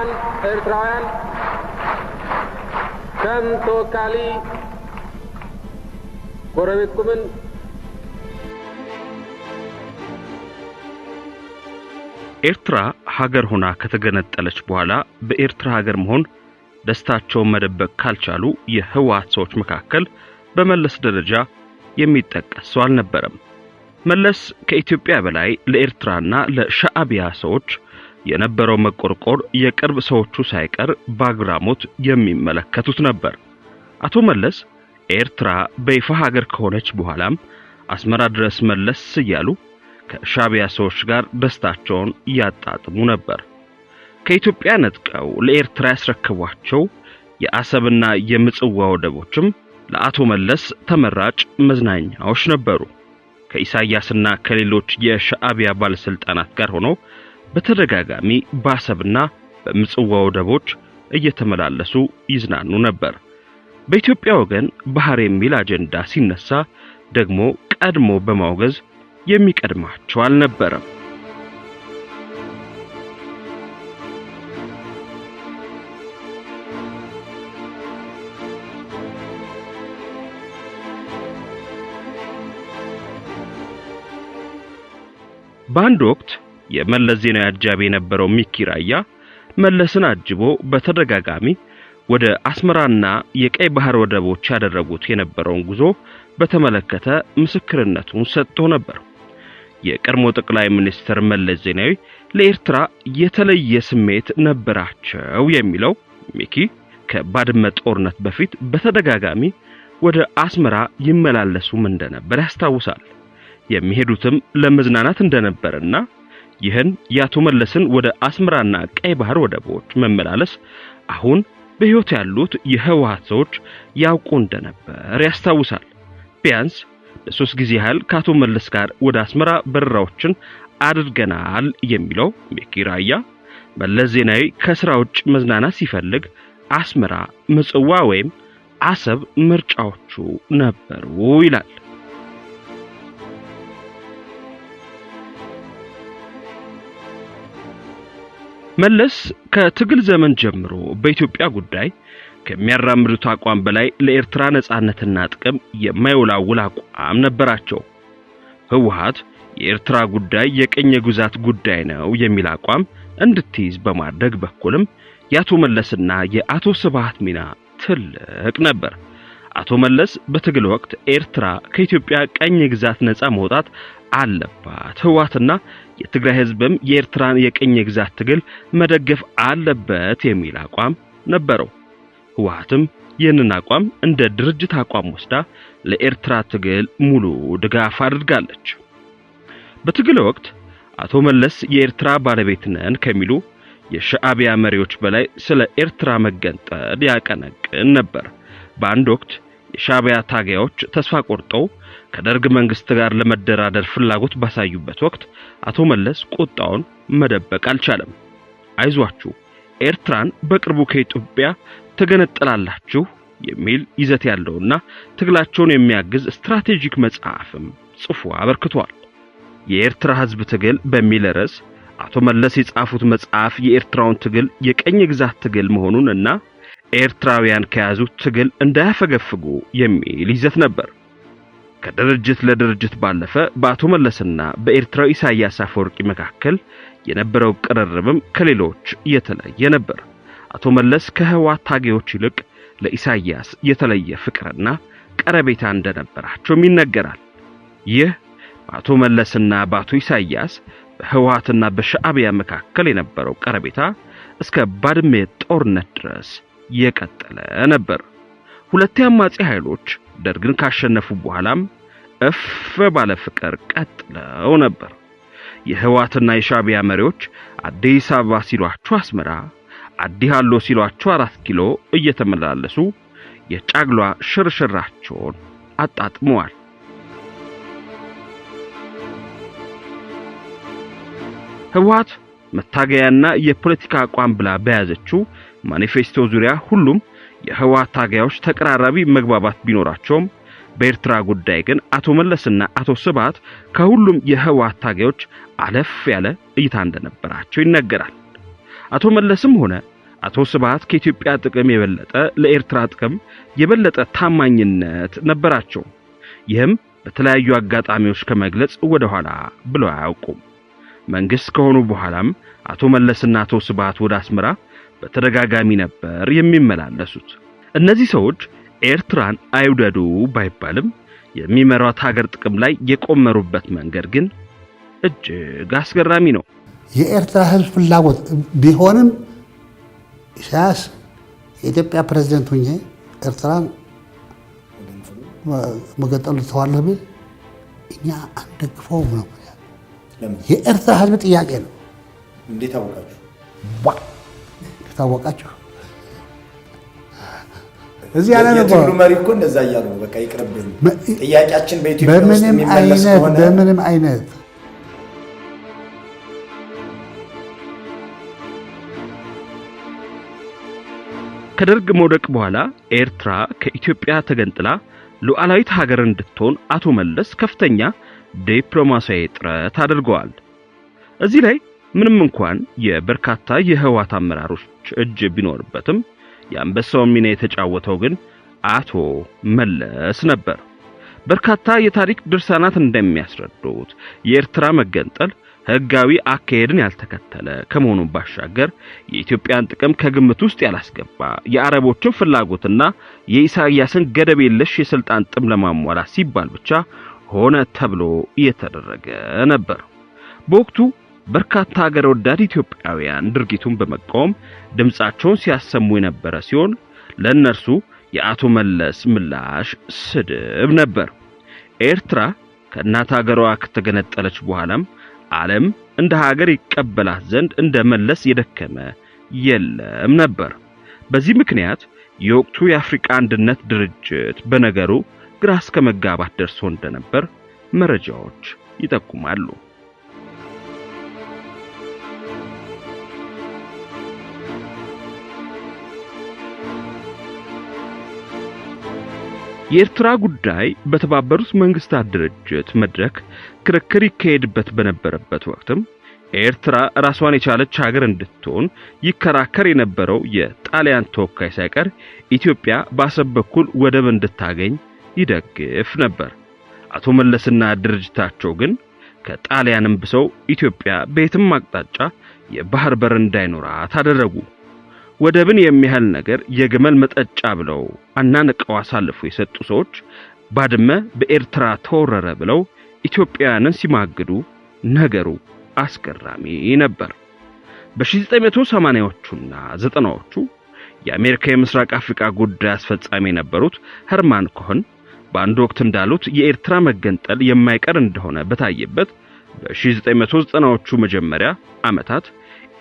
ክቡራን ኤርትራውያን ከም ተወካሊ ጎረቤትኩምን ኤርትራ ሀገር ሆና ከተገነጠለች በኋላ በኤርትራ ሀገር መሆን ደስታቸውን መደበቅ ካልቻሉ የህወሓት ሰዎች መካከል በመለስ ደረጃ የሚጠቀስ ሰው አልነበረም። መለስ ከኢትዮጵያ በላይ ለኤርትራና ለሻዕቢያ ሰዎች የነበረው መቆርቆር የቅርብ ሰዎቹ ሳይቀር በአግራሞት የሚመለከቱት ነበር። አቶ መለስ ኤርትራ በይፋ ሀገር ከሆነች በኋላም አስመራ ድረስ መለስ እያሉ ከሻዕቢያ ሰዎች ጋር ደስታቸውን ያጣጥሙ ነበር። ከኢትዮጵያ ነጥቀው ለኤርትራ ያስረከቧቸው የአሰብና የምጽዋ ወደቦችም ለአቶ መለስ ተመራጭ መዝናኛዎች ነበሩ። ከኢሳያስና ከሌሎች የሻዕቢያ ባለስልጣናት ጋር ሆኖ በተደጋጋሚ በአሰብና በምጽዋ ወደቦች እየተመላለሱ ይዝናኑ ነበር። በኢትዮጵያ ወገን ባህር የሚል አጀንዳ ሲነሳ ደግሞ ቀድሞ በማውገዝ የሚቀድማቸው አልነበረም። በአንድ ወቅት የመለስ ዜናዊ አጃቢ የነበረው ሚኪ ራያ መለስን አጅቦ በተደጋጋሚ ወደ አስመራና የቀይ ባህር ወደቦች ያደረጉት የነበረውን ጉዞ በተመለከተ ምስክርነቱን ሰጥቶ ነበር። የቀድሞ ጠቅላይ ሚኒስትር መለስ ዜናዊ ለኤርትራ የተለየ ስሜት ነበራቸው የሚለው ሚኪ ከባድመ ጦርነት በፊት በተደጋጋሚ ወደ አስመራ ይመላለሱም እንደነበር ያስታውሳል። የሚሄዱትም ለመዝናናት እንደነበርና ይህን ያቶ መለስን ወደ አስመራና ቀይ ባህር ወደቦች መመላለስ አሁን በሕይወት ያሉት የህወሓት ሰዎች ያውቁ እንደነበር ያስታውሳል። ቢያንስ ለሶስት ጊዜ ያህል ካቶ መለስ ጋር ወደ አስመራ በረራዎችን አድርገናል የሚለው ሚኪ ራያ መለስ ዜናዊ ከስራ ውጭ መዝናናት ሲፈልግ አስመራ፣ ምጽዋ ወይም አሰብ ምርጫዎቹ ነበሩ ይላል። መለስ ከትግል ዘመን ጀምሮ በኢትዮጵያ ጉዳይ ከሚያራምዱት አቋም በላይ ለኤርትራ ነጻነትና ጥቅም የማይወላውል አቋም ነበራቸው። ህወሓት የኤርትራ ጉዳይ የቀኝ ግዛት ጉዳይ ነው የሚል አቋም እንድትይዝ በማድረግ በኩልም የአቶ መለስና የአቶ ስብሃት ሚና ትልቅ ነበር። አቶ መለስ በትግል ወቅት ኤርትራ ከኢትዮጵያ ቀኝ ግዛት ነጻ መውጣት አለባት፣ ህወሓትና የትግራይ ህዝብም የኤርትራን የቀኝ ግዛት ትግል መደገፍ አለበት የሚል አቋም ነበረው። ህወሓትም ይህንን አቋም እንደ ድርጅት አቋም ወስዳ ለኤርትራ ትግል ሙሉ ድጋፍ አድርጋለች። በትግል ወቅት አቶ መለስ የኤርትራ ባለቤት ነን ከሚሉ የሻዕቢያ መሪዎች በላይ ስለ ኤርትራ መገንጠል ያቀነቅን ነበር። በአንድ ወቅት የሻዕቢያ ታጋዮች ተስፋ ቆርጠው ከደርግ መንግስት ጋር ለመደራደር ፍላጎት ባሳዩበት ወቅት አቶ መለስ ቁጣውን መደበቅ አልቻለም። አይዟችሁ ኤርትራን በቅርቡ ከኢትዮጵያ ተገነጠላላችሁ የሚል ይዘት ያለውና ትግላቸውን የሚያግዝ ስትራቴጂክ መጽሐፍም ጽፎ አበርክቷል። የኤርትራ ህዝብ ትግል በሚል ርዕስ አቶ መለስ የጻፉት መጽሐፍ የኤርትራውን ትግል የቀኝ ግዛት ትግል መሆኑንና ኤርትራውያን ከያዙት ትግል እንዳያፈገፍጉ የሚል ይዘት ነበር። ከድርጅት ለድርጅት ባለፈ በአቶ መለስና በኤርትራው ኢሳያስ አፈወርቂ መካከል የነበረው ቅርርብም ከሌሎች የተለየ ነበር። አቶ መለስ ከህወሓት ታጋዮች ይልቅ ለኢሳያስ የተለየ ፍቅርና ቀረቤታ እንደነበራቸው ይነገራል። ይህ በአቶ መለስና በአቶ ኢሳያስ በህወሓትና በሻዕቢያ መካከል የነበረው ቀረቤታ እስከ ባድመ ጦርነት ድረስ የቀጠለ ነበር። ሁለቱ አማጺ ኃይሎች ደርግን ካሸነፉ በኋላም እፍ ባለ ፍቅር ቀጥለው ነበር። የህወሓትና የሻዕቢያ መሪዎች አዲስ አበባ ሲሏቸው አስመራ፣ አዲሃሎ ሲሏቸው 4 ኪሎ እየተመላለሱ የጫግሏ ሽርሽራቸውን አጣጥመዋል። ህወሓት መታገያና የፖለቲካ አቋም ብላ በያዘችው ማኒፌስቶ ዙሪያ ሁሉም የህወሓት ታጋዮች ተቀራራቢ መግባባት ቢኖራቸውም በኤርትራ ጉዳይ ግን አቶ መለስና አቶ ስብሃት ከሁሉም የህወሓት ታጋዮች አለፍ ያለ እይታ እንደነበራቸው ይነገራል። አቶ መለስም ሆነ አቶ ስብሃት ከኢትዮጵያ ጥቅም የበለጠ ለኤርትራ ጥቅም የበለጠ ታማኝነት ነበራቸው። ይህም በተለያዩ አጋጣሚዎች ከመግለጽ ወደ ኋላ ብለው አያውቁም። መንግስት ከሆኑ በኋላም አቶ መለስና አቶ ስብሃት ወደ አስመራ በተደጋጋሚ ነበር የሚመላለሱት። እነዚህ ሰዎች ኤርትራን አይውደዱ ባይባልም የሚመሯት ሀገር ጥቅም ላይ የቆመሩበት መንገድ ግን እጅግ አስገራሚ ነው። የኤርትራ ህዝብ ፍላጎት ቢሆንም ኢሳያስ የኢትዮጵያ ፕሬዝዳንት ሆኜ ኤርትራን መገንጠል ተዋለህ ቢል እኛ አንደግፈውም ነው። የኤርትራ ህዝብ ጥያቄ ነው። እንዴት አወቃችሁ? ታወቃችሁ? እዚህ ያለ ነው። የትግሉ መሪ እኮ እንደዛ እያሉ ነው። በቃ ይቅርብን፣ ጥያቄያችን በኢትዮጵያ ውስጥ የሚመለስ ከሆነ በምንም አይነት ከደርግ መውደቅ በኋላ ኤርትራ ከኢትዮጵያ ተገንጥላ ሉዓላዊት ሀገር እንድትሆን አቶ መለስ ከፍተኛ ዲፕሎማሲያዊ ጥረት አድርገዋል። እዚህ ላይ ምንም እንኳን የበርካታ የህወሓት አመራሮች እጅ ቢኖርበትም የአንበሳው ሚና የተጫወተው ግን አቶ መለስ ነበር። በርካታ የታሪክ ድርሳናት እንደሚያስረዱት የኤርትራ መገንጠል ህጋዊ አካሄድን ያልተከተለ ከመሆኑ ባሻገር የኢትዮጵያን ጥቅም ከግምት ውስጥ ያላስገባ የአረቦችን ፍላጎትና የኢሳያስን ገደብ የለሽ የስልጣን ጥም ለማሟላት ሲባል ብቻ ሆነ ተብሎ የተደረገ ነበር። በወቅቱ በርካታ ሀገር ወዳድ ኢትዮጵያውያን ድርጊቱን በመቃወም ድምጻቸውን ሲያሰሙ የነበረ ሲሆን ለነርሱ የአቶ መለስ ምላሽ ስድብ ነበር። ኤርትራ ከእናት ሀገሯ ከተገነጠለች በኋላም ዓለም እንደ ሀገር ይቀበላት ዘንድ እንደ መለስ የደከመ የለም ነበር። በዚህ ምክንያት የወቅቱ የአፍሪካ አንድነት ድርጅት በነገሩ ግራ እስከ መጋባት ደርሶ እንደነበር መረጃዎች ይጠቁማሉ። የኤርትራ ጉዳይ በተባበሩት መንግስታት ድርጅት መድረክ ክርክር ይካሄድበት በነበረበት ወቅትም ኤርትራ ራሷን የቻለች ሀገር እንድትሆን ይከራከር የነበረው የጣሊያን ተወካይ ሳይቀር ኢትዮጵያ በአሰብ በኩል ወደብ እንድታገኝ ይደግፍ ነበር። አቶ መለስና ድርጅታቸው ግን ከጣሊያንም ብሰው ኢትዮጵያ በየትም አቅጣጫ የባህር በር እንዳይኖራት አደረጉ። ወደብን የሚያህል ነገር የግመል መጠጫ ብለው አናንቀው አሳልፎ የሰጡ ሰዎች ባድመ በኤርትራ ተወረረ ብለው ኢትዮጵያውያንን ሲማግዱ ነገሩ አስገራሚ ነበር። በ1980ዎቹና 90ዎቹ የአሜሪካ የምስራቅ አፍሪካ ጉዳይ አስፈጻሚ የነበሩት ሄርማን ኮሄን በአንድ ወቅት እንዳሉት የኤርትራ መገንጠል የማይቀር እንደሆነ በታየበት በ1990ዎቹ መጀመሪያ ዓመታት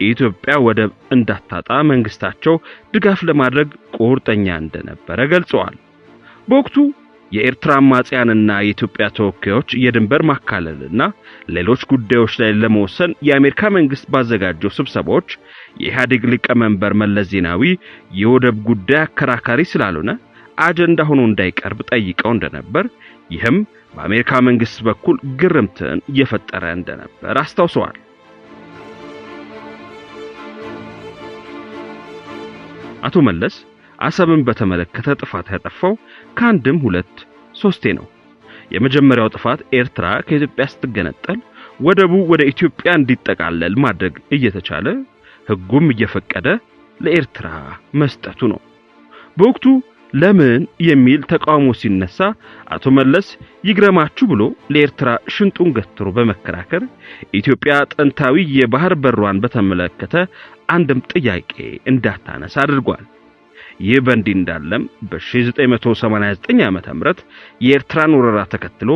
ኢትዮጵያ ወደብ እንዳታጣ መንግስታቸው ድጋፍ ለማድረግ ቁርጠኛ እንደነበረ ገልጸዋል። በወቅቱ የኤርትራ አማጽያንና የኢትዮጵያ ተወካዮች የድንበር ማካለልና ሌሎች ጉዳዮች ላይ ለመወሰን የአሜሪካ መንግስት ባዘጋጀው ስብሰባዎች የኢህአዴግ ሊቀመንበር መለስ ዜናዊ የወደብ ጉዳይ አከራካሪ ስላልሆነ አጀንዳ ሆኖ እንዳይቀርብ ጠይቀው እንደነበር፣ ይህም በአሜሪካ መንግስት በኩል ግርምትን እየፈጠረ እንደነበር አስታውሰዋል። አቶ መለስ አሰብን በተመለከተ ጥፋት ያጠፋው ከአንድም ሁለት ሶስቴ ነው። የመጀመሪያው ጥፋት ኤርትራ ከኢትዮጵያ ስትገነጠል ወደቡ ወደ ኢትዮጵያ እንዲጠቃለል ማድረግ እየተቻለ ህጉም እየፈቀደ ለኤርትራ መስጠቱ ነው። በወቅቱ ለምን የሚል ተቃውሞ ሲነሳ አቶ መለስ ይግረማችሁ ብሎ ለኤርትራ ሽንጡን ገትሮ በመከራከር ኢትዮጵያ ጥንታዊ የባህር በሯን በተመለከተ አንድም ጥያቄ እንዳታነሳ አድርጓል። ይህ በእንዲህ እንዳለም በ1989 ዓመተ ምህረት የኤርትራን ወረራ ተከትሎ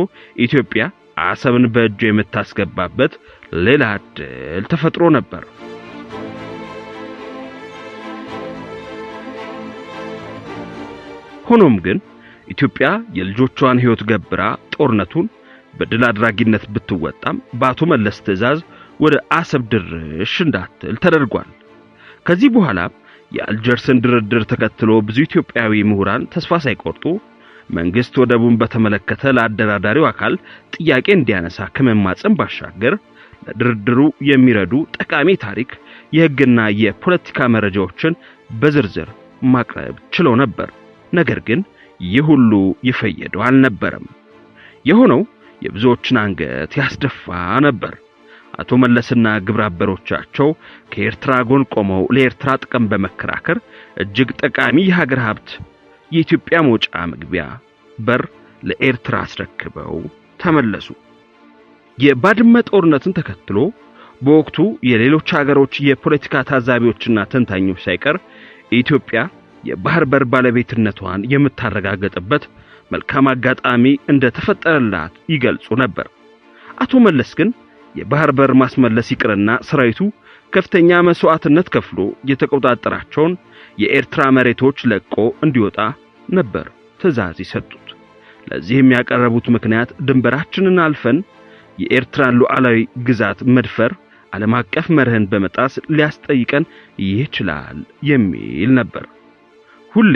ኢትዮጵያ አሰብን በእጇ የምታስገባበት ሌላ ዕድል ተፈጥሮ ነበር። ሆኖም ግን ኢትዮጵያ የልጆቿን ህይወት ገብራ ጦርነቱን በድል አድራጊነት ብትወጣም በአቶ መለስ ትዕዛዝ ወደ አሰብ ድርሽ እንዳትል ተደርጓል። ከዚህ በኋላ የአልጀርስን ድርድር ተከትሎ ብዙ ኢትዮጵያዊ ምሁራን ተስፋ ሳይቆርጡ መንግስት ወደቡን በተመለከተ ለአደራዳሪው አካል ጥያቄ እንዲያነሳ ከመማጸን ባሻገር ለድርድሩ የሚረዱ ጠቃሚ ታሪክ የሕግና የፖለቲካ መረጃዎችን በዝርዝር ማቅረብ ችለው ነበር። ነገር ግን ይህ ሁሉ ይፈየደው አልነበረም። የሆነው የብዙዎችን አንገት ያስደፋ ነበር። አቶ መለስና ግብረ አበሮቻቸው ከኤርትራ ጎን ቆመው ለኤርትራ ጥቅም በመከራከር እጅግ ጠቃሚ የሀገር ሀብት የኢትዮጵያ መውጫ መግቢያ በር ለኤርትራ አስረክበው ተመለሱ። የባድመ ጦርነትን ተከትሎ በወቅቱ የሌሎች ሀገሮች የፖለቲካ ታዛቢዎችና ተንታኞች ሳይቀር ኢትዮጵያ የባህር በር ባለቤትነቷን የምታረጋግጥበት መልካም አጋጣሚ እንደተፈጠረላት ይገልጹ ነበር። አቶ መለስ ግን የባህር በር ማስመለስ ይቅርና ሰራዊቱ ከፍተኛ መስዋዕትነት ከፍሎ የተቆጣጠራቸውን የኤርትራ መሬቶች ለቆ እንዲወጣ ነበር ትዕዛዝ የሰጡት። ለዚህም ያቀረቡት ምክንያት ድንበራችንን አልፈን የኤርትራን ሉዓላዊ ግዛት መድፈር ዓለም አቀፍ መርህን በመጣስ ሊያስጠይቀን ይችላል የሚል ነበር። ሁሌ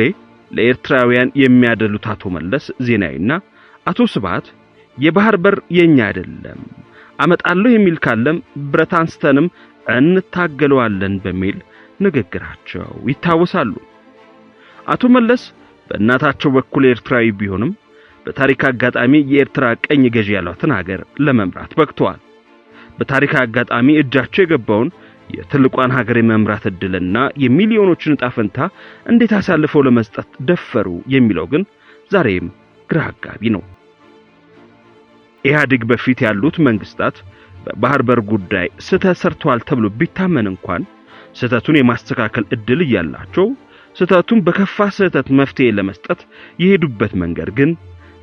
ለኤርትራውያን የሚያደሉት አቶ መለስ ዜናዊና አቶ ስብሃት የባህር በር የኛ አይደለም፣ አመጣለሁ የሚል ካለም ብረት አንስተንም እንታገለዋለን በሚል ንግግራቸው ይታወሳሉ። አቶ መለስ በእናታቸው በኩል ኤርትራዊ ቢሆንም በታሪክ አጋጣሚ የኤርትራ ቀኝ ገዢ ያሏትን ሀገር ለመምራት በቅተዋል። በታሪክ አጋጣሚ እጃቸው የገባውን የትልቋን ሀገር የመምራት እድልና የሚሊዮኖችን ዕጣ ፈንታ እንዴት አሳልፈው ለመስጠት ደፈሩ የሚለው ግን ዛሬም ግራ አጋቢ ነው። ኢህአዴግ በፊት ያሉት መንግስታት በባህር በር ጉዳይ ስህተት ሰርተዋል ተብሎ ቢታመን እንኳን ስህተቱን የማስተካከል እድል እያላቸው ስህተቱን በከፋ ስህተት መፍትሄ ለመስጠት የሄዱበት መንገድ ግን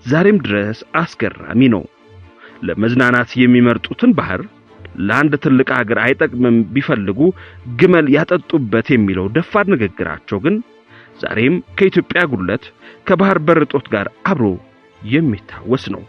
ዛሬም ድረስ አስገራሚ ነው። ለመዝናናት የሚመርጡትን ባህር ለአንድ ትልቅ ሀገር አይጠቅምም ቢፈልጉ ግመል ያጠጡበት የሚለው ደፋር ንግግራቸው ግን ዛሬም ከኢትዮጵያ ጉድለት ከባህር በር እጦት ጋር አብሮ የሚታወስ ነው።